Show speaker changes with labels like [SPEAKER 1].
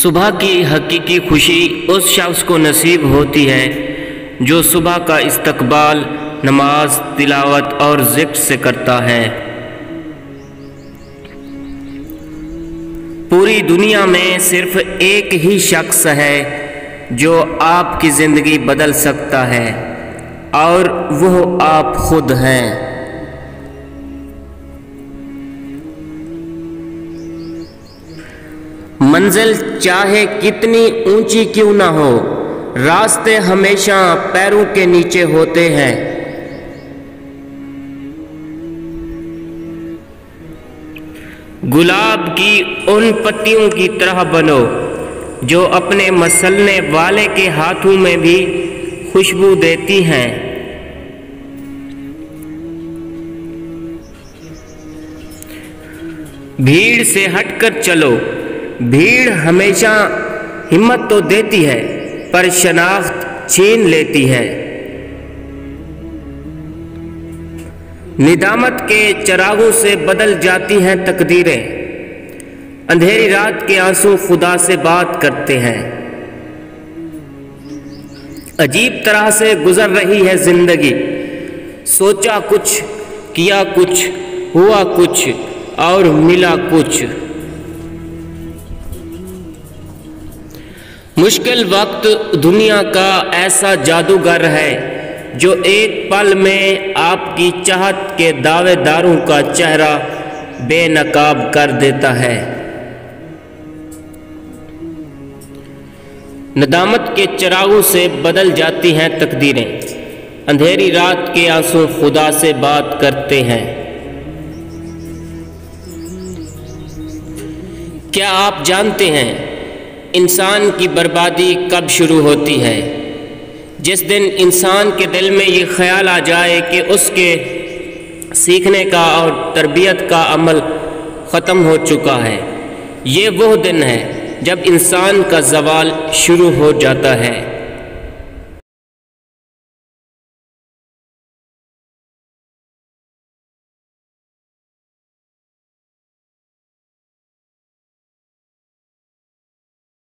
[SPEAKER 1] صبح کی حقیقی خوشی اس شخص کو نصیب ہوتی ہے جو صبح کا استقبال نماز، تلاوت اور ذکر سے کرتا ہے۔ پوری دنیا میں صرف ایک ہی شخص ہے جو آپ کی زندگی بدل سکتا ہے اور وہ آپ خود ہیں۔ منزل چاہے کتنی اونچی کیوں نہ ہو، راستے ہمیشہ پیروں کے نیچے ہوتے ہیں۔ گلاب کی ان پتیوں کی طرح بنو جو اپنے مسلنے والے کے ہاتھوں میں بھی خوشبو دیتی ہیں۔ بھیڑ سے ہٹ کر چلو، بھیڑ ہمیشہ ہمت تو دیتی ہے پر شناخت چھین لیتی ہے۔ ندامت کے چراغوں سے بدل جاتی ہیں تقدیریں، اندھیری رات کے آنسو خدا سے بات کرتے ہیں۔ عجیب طرح سے گزر رہی ہے زندگی، سوچا کچھ، کیا کچھ، ہوا کچھ اور ملا کچھ۔ مشکل وقت دنیا کا ایسا جادوگر ہے جو ایک پل میں آپ کی چاہت کے دعوے داروں کا چہرہ بے نقاب کر دیتا ہے۔ ندامت کے چراغوں سے بدل جاتی ہیں تقدیریں، اندھیری رات کے آنسو خدا سے بات کرتے ہیں۔ کیا آپ جانتے ہیں انسان کی بربادی کب شروع ہوتی ہے؟ جس دن انسان کے دل میں یہ خیال آ جائے کہ اس کے سیکھنے کا اور تربیت کا عمل ختم ہو چکا ہے۔ یہ وہ دن ہے جب انسان کا زوال شروع ہو جاتا ہے۔